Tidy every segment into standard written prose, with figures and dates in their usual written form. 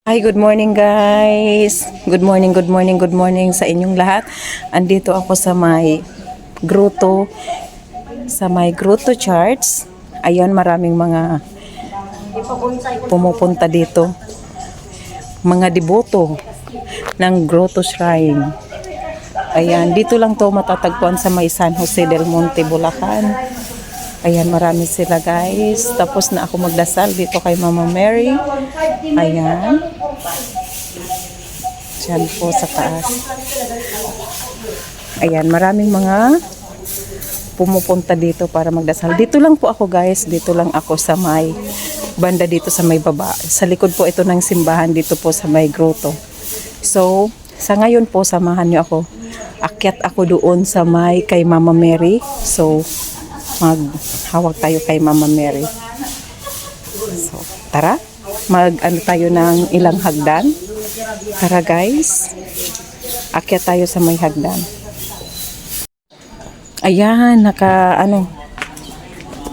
Hi, good morning guys. Good morning, good morning, good morning sa inyong lahat. Andito ako sa may grotto charts. Ayan, maraming mga pumupunta dito. Mga deboto ng grotto shrine. Ayan, dito lang to matatagpuan sa may San Jose del Monte, Bulacan. Ayan, marami sila guys. Tapos na ako magdasal dito kay Mama Mary. Ayan. Diyan po sa taas. Ayan, maraming mga pumupunta dito para magdasal. Dito lang po ako guys. Dito lang ako sa may banda dito sa may baba. Sa likod po ito ng simbahan dito po sa may grotto. So, sa ngayon po samahan niyo ako. Akyat ako doon sa may kay Mama Mary. So, maghawak tayo kay Mama Mary. So, tara. Mag-ano tayo ng ilang hagdan. Tara guys. Akyat tayo sa may hagdan. Ayan,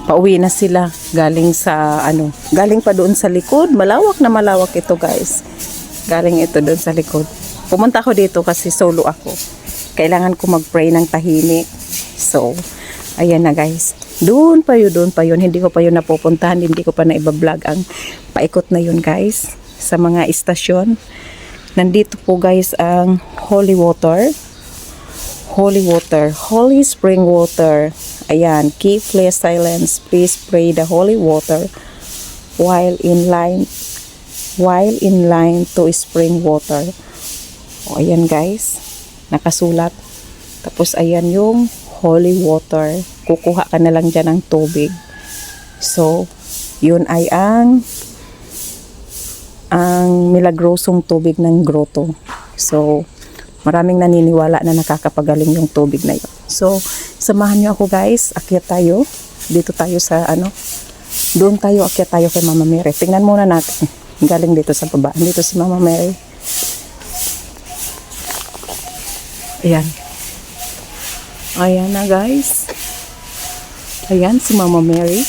pauwi na sila galing sa galing pa doon sa likod. Malawak na malawak ito guys. Galing ito doon sa likod. Pumunta ako dito kasi solo ako. Kailangan ko mag-pray ng tahimik. So, ayan na guys. Doon pa yun. Hindi ko pa yun napupuntahan. Hindi ko pa na iba-vlog ang paikot na yun guys. Sa mga istasyon. Nandito po guys ang holy water. Holy spring water. Ayan. Keep silence. Please pray the holy water while in line to spring water. O ayan guys. Nakasulat. Tapos ayan yung holy water. Kukuha ka na lang dyan ng tubig. So, yun ay ang milagrosong tubig ng grotto. So, maraming naniniwala na nakakapagaling yung tubig na yun. So, samahan niyo ako guys. Akyat tayo. Dito tayo sa doon tayo, akyat tayo kay Mama Mary. Tingnan muna natin. Galing dito sa baba. Dito si Mama Mary. Ayan. Ayan na guys. Ayan si Mama Mary.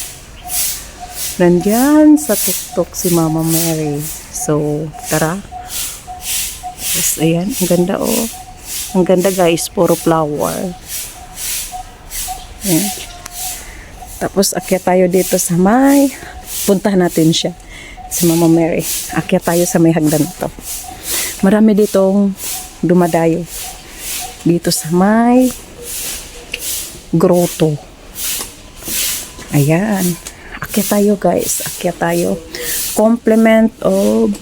Nandyan sa tuktok si Mama Mary. So, tara. Tapos, ayan. Ang ganda oh. Ang ganda guys. Puro flower. Ayan. Tapos, akyat tayo dito sa may. Puntahan natin siya. Si Mama Mary. Akyat tayo sa may hagdan ito. Marami ditong dumadayo. Dito sa may grotto. Ayan. Akyat tayo guys. Akyat tayo. Complement of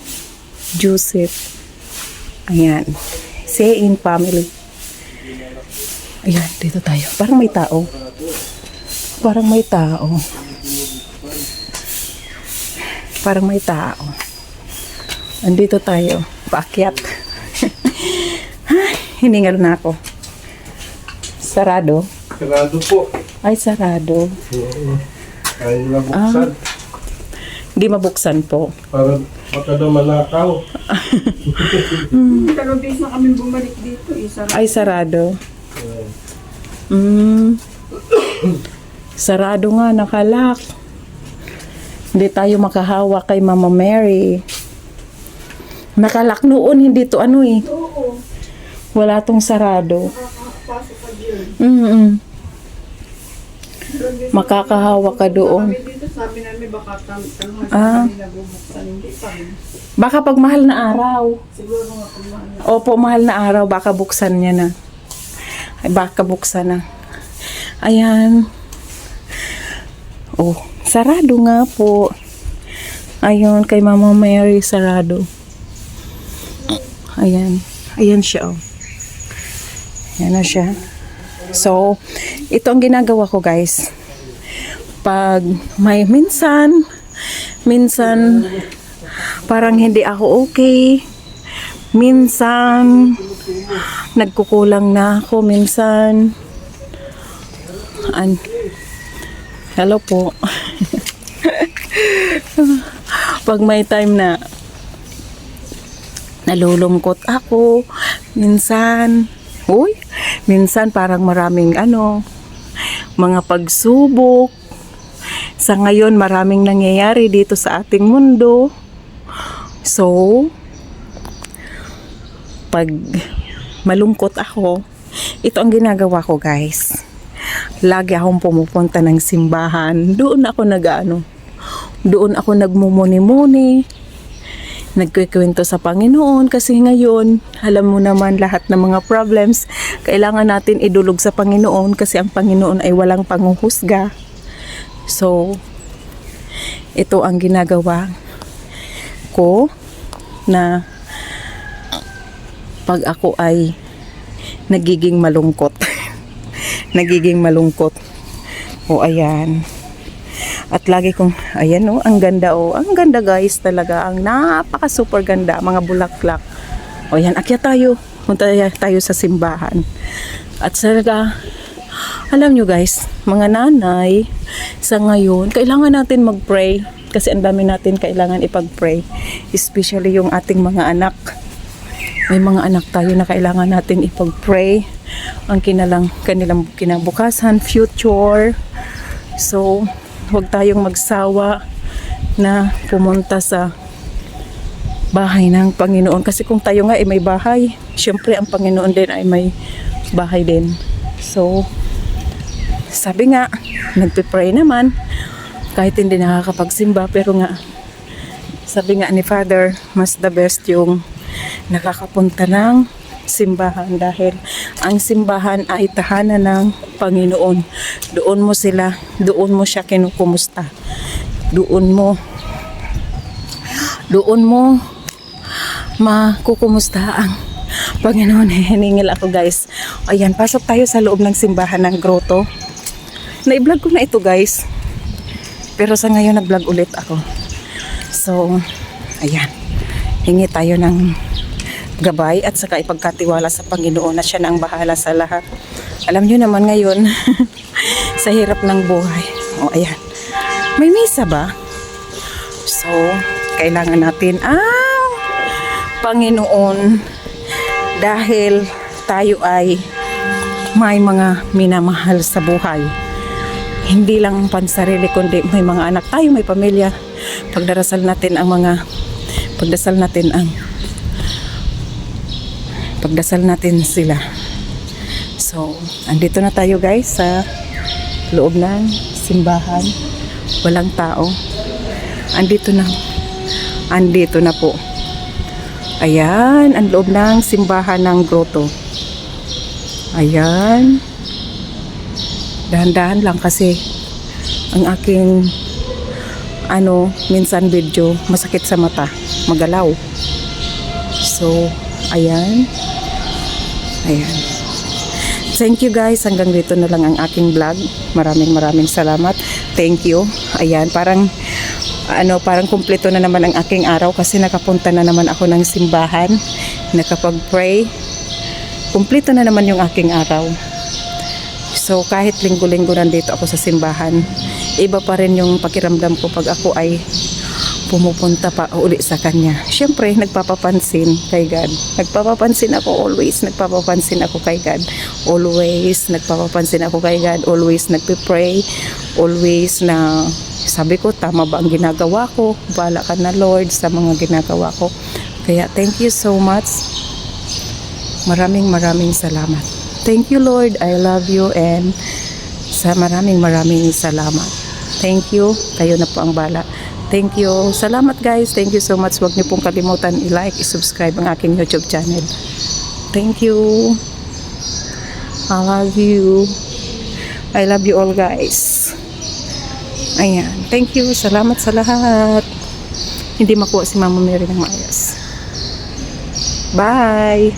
Joseph. Ayan. Say in family. Ayan. Dito tayo. Parang may tao. Parang may tao. Parang may tao. Andito tayo. Paakyat. Hiningal na ako. Sarado. Sarado po. Ay, sarado. Ayaw na buksan. Hindi mabuksan po. Para baka daw manakaw. Dalawang days na kami bumalik dito. Ay, sarado. Sarado nga, nakalak. Hindi tayo makahawak kay Mama Mary. Nakalak noon, hindi to Oo. Wala tong sarado. Nakakapasok ka dyan. Makakahawa ka doon. Kami dito, sabi namin baka tanghal kami nabubuksan. Hindi pa rin. Baka pag mahal na araw. Siguro nga kumahan na. Opo, mahal na araw. Baka buksan niya na. Ay, baka buksan na. Ayan. Oh, sarado nga po. Ayun, kay Mama Mary, sarado. Ayan. Ayan siya, oh. Ayan na siya. So, ito ang ginagawa ko guys. Pag may minsan parang hindi ako okay. Minsan nagkukulang na ako. Minsan hello po. Pag may time na nalulungkot ako, minsan parang maraming mga pagsubok. Sa ngayon, maraming nangyayari dito sa ating mundo. So, pag malungkot ako, ito ang ginagawa ko guys. Lagi akong pumupunta ng simbahan. Doon ako doon ako nagmumuni-muni, nagkikwento sa Panginoon kasi ngayon, alam mo naman lahat ng mga problems, kailangan natin idulog sa Panginoon kasi ang Panginoon ay walang panghuhusga. So, ito ang ginagawa ko na pag ako ay nagiging malungkot. Nagiging malungkot. O ayan. At lagi kong, ayan o, ang ganda o. Ang ganda guys talaga. Ang napaka super ganda. Mga bulaklak. O ayan, akyat tayo. Punta tayo sa simbahan. At talaga, alam nyo guys, mga nanay, sa ngayon, kailangan natin mag-pray. Kasi ang dami natin kailangan ipag-pray. Especially yung ating mga anak. May mga anak tayo na kailangan natin ipag-pray. Ang kanilang kinabukasan, future. So, huwag tayong magsawa na pumunta sa bahay ng Panginoon. Kasi kung tayo nga ay may bahay, syempre ang Panginoon din ay may bahay din. So, sabi nga, nagpipray naman, kahit hindi nakakapagsimba, pero nga, sabi nga ni Father, mas the best yung nakakapunta ng simbahan dahil ang simbahan ay tahanan ng Panginoon. Doon mo siya kinukumusta. Doon mo makukumusta ang Panginoon. Hiningil ako guys. Ayan, pasok tayo sa loob ng simbahan ng grotto. Na-vlog ko na ito guys. Pero sa ngayon nag-vlog ulit ako. So, ayan. Hingi tayo ng gabay at saka ipagkatiwala sa Panginoon na siya na ang bahala sa lahat. Alam nyo naman ngayon, sa hirap ng buhay. O, ayan. May misa ba? So, kailangan natin ang Panginoon dahil tayo ay may mga minamahal sa buhay. Hindi lang pansarili kundi may mga anak tayo, may pamilya. Pagdasal natin sila. So, andito na tayo guys sa loob ng simbahan. Walang tao. Andito na po. Ayan, ang loob ng simbahan ng grotto. Ayan. Dahan-dahan lang kasi ang aking minsan video masakit sa mata, magalaw. So, ayan. Thank you guys. Hanggang dito na lang ang aking vlog. Maraming salamat. Thank you. Ayan, parang kumpleto na naman ang aking araw kasi nakapunta na naman ako ng simbahan. Nakapag-pray. Kumpleto na naman yung aking araw. So, kahit linggo-linggo nandito ako sa simbahan, iba pa rin yung pakiramdam ko pag ako ay pumupunta pa uli sa Kanya. Siyempre, nagpapapansin kay God. Nagpapapansin ako always. Nagpapapansin ako kay God. Always. Nagpapapansin ako kay God. Always nagpipray. Always na sabi ko, tama ba ang ginagawa ko? Bahala ka na Lord sa mga ginagawa ko. Kaya, thank you so much. Maraming salamat. Thank you Lord. I love you and maraming salamat. Thank you. Kayo na po ang bala. Thank you. Salamat guys. Thank you so much. Huwag niyo pong kalimutan i-like, i-subscribe ang aking YouTube channel. Thank you. I love you. I love you all guys. Ayan. Thank you. Salamat sa lahat. Hindi makuha si Mama Mary ng maayos. Bye.